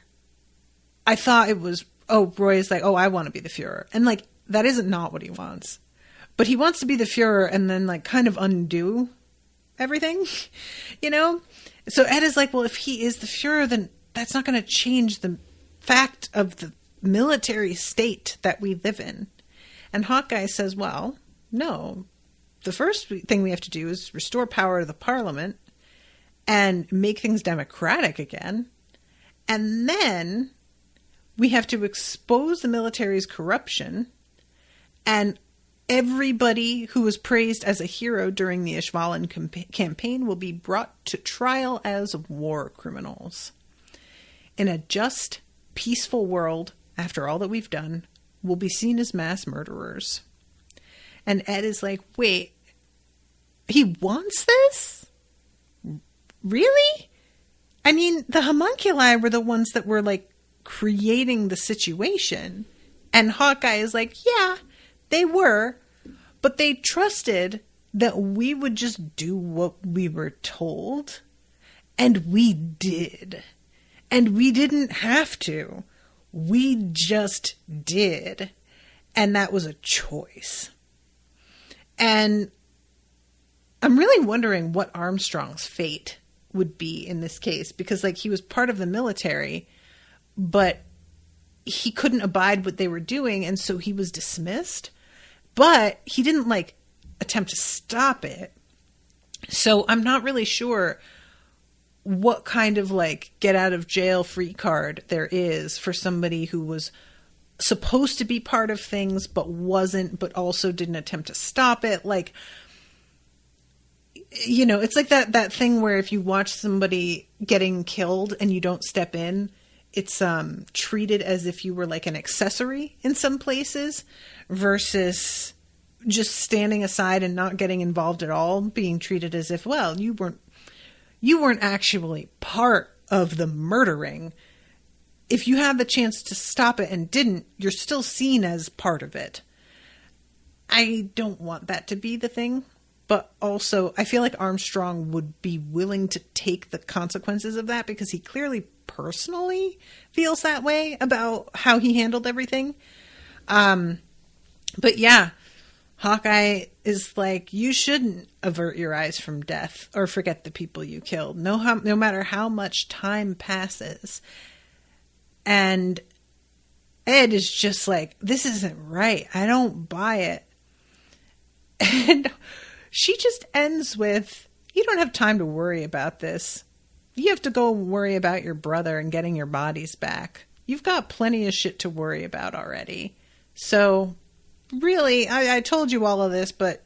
I thought it was, Roy is like, I want to be the Fuhrer. And like, that isn't not what he wants. But he wants to be the Fuhrer and then like kind of undo everything, you know? So Ed is like, well, if he is the Fuhrer, then that's not going to change the fact of the military state that we live in. And Hawkeye says, well, no. The first thing we have to do is restore power to the parliament and make things democratic again. And then we have to expose the military's corruption, and everybody who was praised as a hero during the Ishvalan campaign will be brought to trial as war criminals. In a just, peaceful world, after all that we've done, we'll be seen as mass murderers. And Ed is like, wait, he wants this? Really? I mean, the homunculi were the ones that were like creating the situation. And Hawkeye is like, yeah, they were, but they trusted that we would just do what we were told. And we did. And we didn't have to. We just did. And that was a choice. And I'm really wondering what Armstrong's fate would be in this case, because like he was part of the military, but he couldn't abide what they were doing, and so he was dismissed. But he didn't like attempt to stop it. So I'm not really sure what kind of like get out of jail free card there is for somebody who was supposed to be part of things but wasn't, but also didn't attempt to stop it. Like, you know, it's like that thing where if you watch somebody getting killed and you don't step in, it's treated as if you were like an accessory in some places versus just standing aside and not getting involved at all, being treated as if, well, you weren't actually part of the murdering. If you had the chance to stop it and didn't, you're still seen as part of it. I don't want that to be the thing, but also I feel like Armstrong would be willing to take the consequences of that because he clearly personally feels that way about how he handled everything. But yeah, Hawkeye is like, you shouldn't avert your eyes from death or forget the people you killed, no matter how much time passes. And Ed is just like, this isn't right. I don't buy it. And she just ends with, you don't have time to worry about this. You have to go worry about your brother and getting your bodies back. You've got plenty of shit to worry about already. So really, I told you all of this, but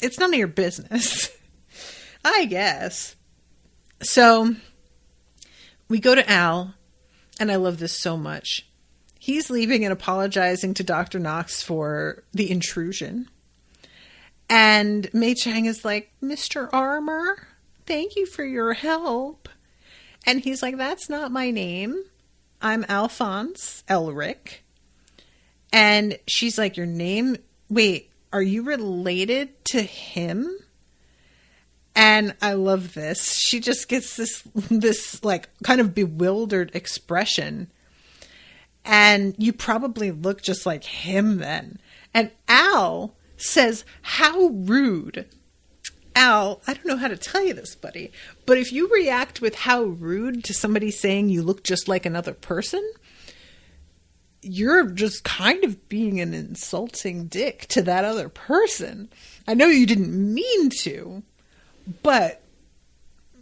it's none of your business. I guess. So we go to Al, and I love this so much. He's leaving and apologizing to Dr. Knox for the intrusion. And Mei Chang is like, Mr. Armour, thank you for your help. And he's like, that's not my name. I'm Alphonse Elric. And she's like, your name? Wait, are you related to him? And I love this. She just gets this like kind of bewildered expression. And you probably look just like him then. And Al says, how rude. Al, I don't know how to tell you this, buddy, but if you react with how rude to somebody saying you look just like another person, you're just kind of being an insulting dick to that other person. I know you didn't mean to, but,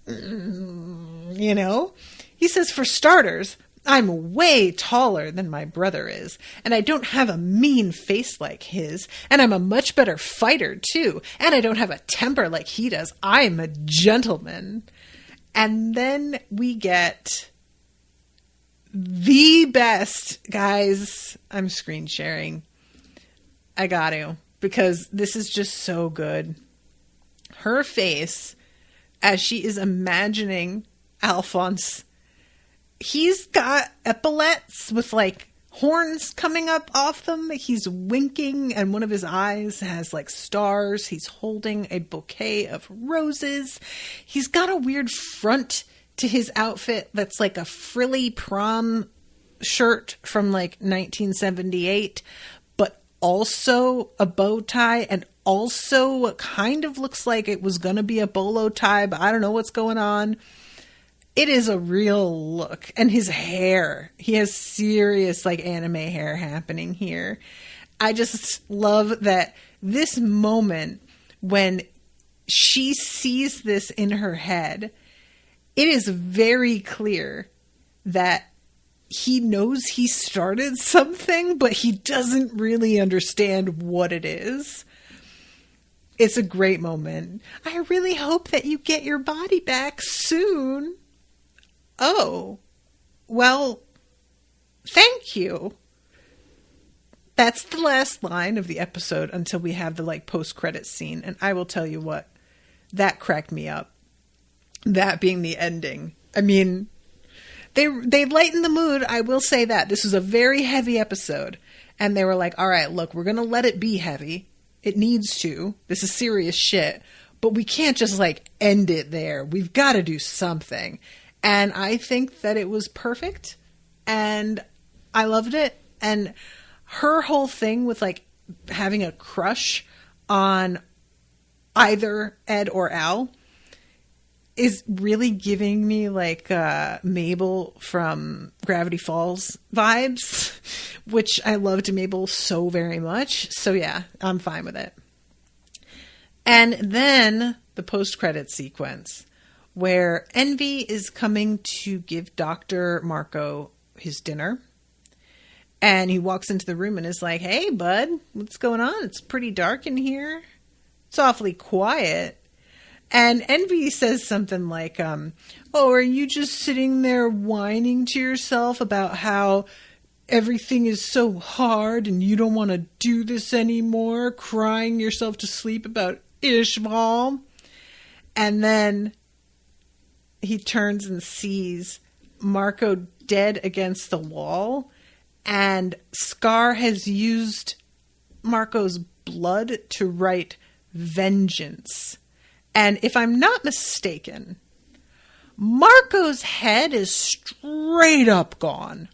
you know, he says, for starters, I'm way taller than my brother is, and I don't have a mean face like his, and I'm a much better fighter too, and I don't have a temper like he does. I'm a gentleman. And then we get the best, guys. I'm screen sharing. I got to, because this is just so good. Her face as she is imagining Alphonse. He's got epaulets with like horns coming up off them. He's winking and one of his eyes has like stars. He's holding a bouquet of roses. He's got a weird front to his outfit that's like a frilly prom shirt from like 1978, but also a bow tie, and also kind of looks like it was going to be a bolo tie, but I don't know what's going on. It is a real look. And his hair, he has serious like anime hair happening here. I just love that this moment when she sees this in her head, it is very clear that he knows he started something, but he doesn't really understand what it is. It's a great moment. I really hope that you get your body back soon. Oh, well, thank you. That's the last line of the episode until we have the like post-credits scene. And I will tell you what, that cracked me up. That being the ending. I mean, they lightened the mood. I will say that this was a very heavy episode, and they were like, all right, look, we're going to let it be heavy. It needs to. This is serious shit, but we can't just like end it there. We've got to do something. And I think that it was perfect, and I loved it. And her whole thing with like having a crush on either Ed or Al is really giving me like Mabel from Gravity Falls vibes, which I loved Mabel so very much. So yeah, I'm fine with it. And then the post-credit sequence, where Envy is coming to give Dr. Marco his dinner. And he walks into the room and is like, hey, bud, what's going on? It's pretty dark in here. It's awfully quiet. And Envy says something like, oh, are you just sitting there whining to yourself about how everything is so hard and you don't want to do this anymore, crying yourself to sleep about Ishvalan? And then he turns and sees Marco dead against the wall, and Scar has used Marco's blood to write vengeance. And if I'm not mistaken, Marco's head is straight up gone.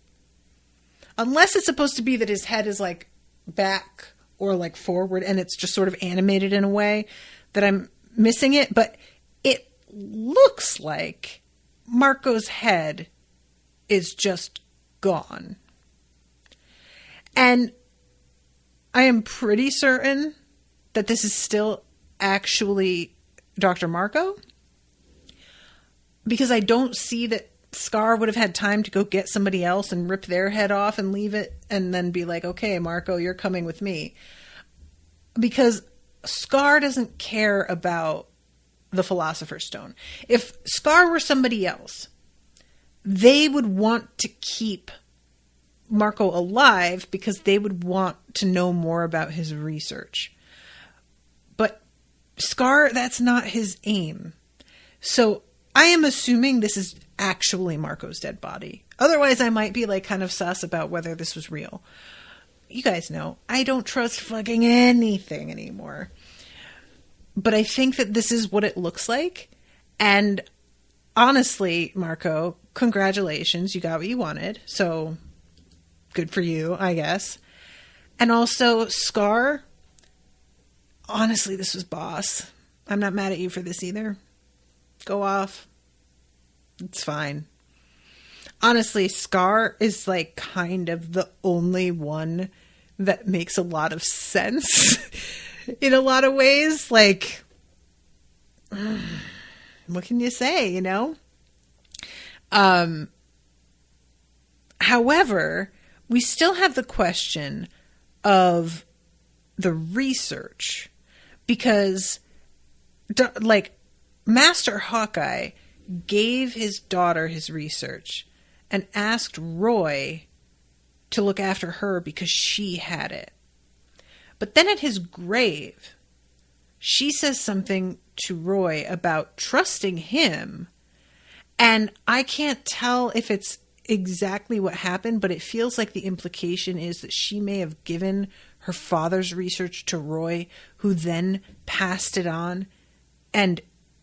Unless it's supposed to be that his head is like back or like forward and it's just sort of animated in a way that I'm missing it. But it looks like Marco's head is just gone. And I am pretty certain that this is still actually Dr. Marco, because I don't see that Scar would have had time to go get somebody else and rip their head off and leave it and then be like, okay, Marco, you're coming with me. Because Scar doesn't care about the Philosopher's Stone. If Scar were somebody else, they would want to keep Marco alive because they would want to know more about his research. But Scar, that's not his aim. So I am assuming this is actually Marco's dead body. Otherwise, I might be like kind of sus about whether this was real. You guys know, I don't trust fucking anything anymore. But I think that this is what it looks like. And honestly, Marco, congratulations. You got what you wanted. So good for you, I guess. And also, Scar, honestly, this was boss. I'm not mad at you for this either. Go off. It's fine. Honestly, Scar is like kind of the only one that makes a lot of sense in a lot of ways. Like, what can you say, you know? However, we still have the question of the research, because like Master Hawkeye gave his daughter his research and asked Roy to look after her because she had it. But then at his grave, she says something to Roy about trusting him. And I can't tell if it's exactly what happened, but it feels like the implication is that she may have given her father's research to Roy, who then passed it on and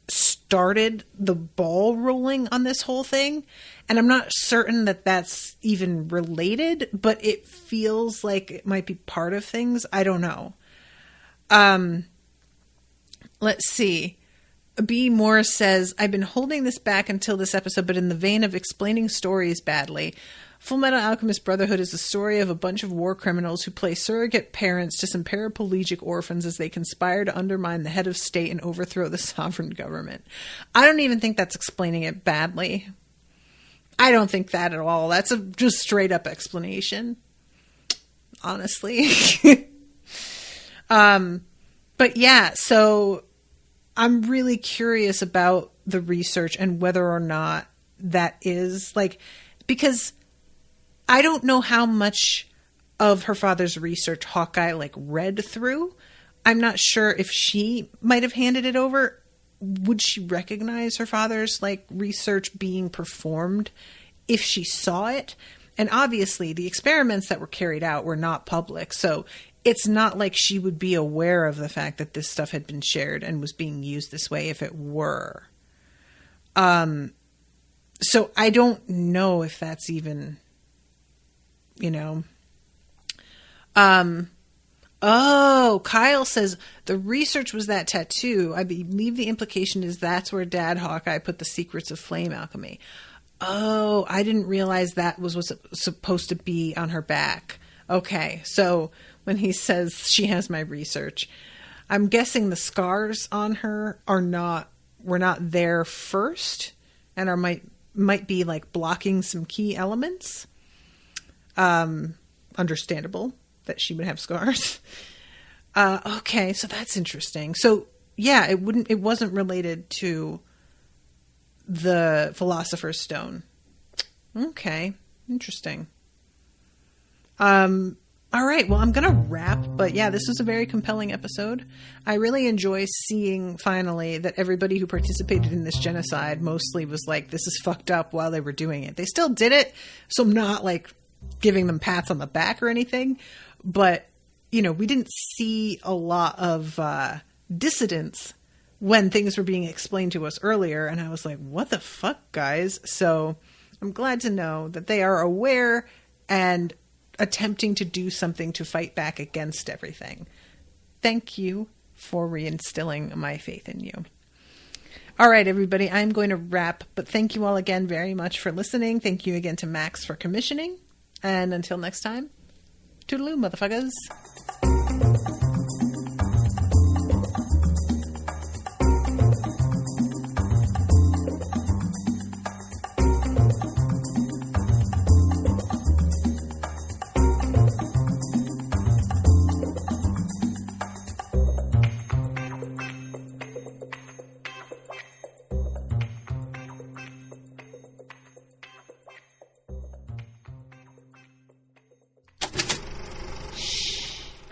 started the ball rolling on this whole thing. And I'm not certain that that's even related, but it feels like it might be part of things. I don't know. Let's see. B. Morris says, I've been holding this back until this episode, but in the vein of explaining stories badly. Fullmetal Alchemist Brotherhood is the story of a bunch of war criminals who play surrogate parents to some paraplegic orphans as they conspire to undermine the head of state and overthrow the sovereign government. I don't even think that's explaining it badly. I don't think that at all. That's a just straight up explanation, honestly. But yeah, so I'm really curious about the research and whether or not that is like, because I don't know how much of her father's research Hawkeye like read through. I'm not sure if she might have handed it over. Would she recognize her father's like research being performed if she saw it? And obviously the experiments that were carried out were not public. So it's not like she would be aware of the fact that this stuff had been shared and was being used this way if it were. So I don't know if that's even, you know. Oh, Kyle says the research was that tattoo. I believe the implication is that's where Dad Hawkeye put the secrets of flame alchemy. Oh, I didn't realize that was what's supposed to be on her back. Okay, so when he says she has my research, I'm guessing the scars on her were not there first and might be like blocking some key elements. Understandable that she would have scars. Okay, so that's interesting. So yeah, it wasn't related to the Philosopher's Stone. Okay, interesting. All right, well, I'm going to wrap, but yeah, this was a very compelling episode. I really enjoy seeing finally that everybody who participated in this genocide mostly was like, this is fucked up while they were doing it. They still did it, so I'm not like giving them pats on the back or anything, but you know, we didn't see a lot of dissidence when things were being explained to us earlier, and I was like, what the fuck, guys? So I'm glad to know that they are aware and attempting to do something to fight back against everything. Thank you for reinstilling my faith in you. All right, everybody, I'm going to wrap, but thank you all again very much for listening. Thank you again to Max for commissioning. And until next time, toodaloo, motherfuckers.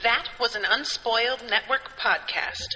That was an Unspoiled Network podcast.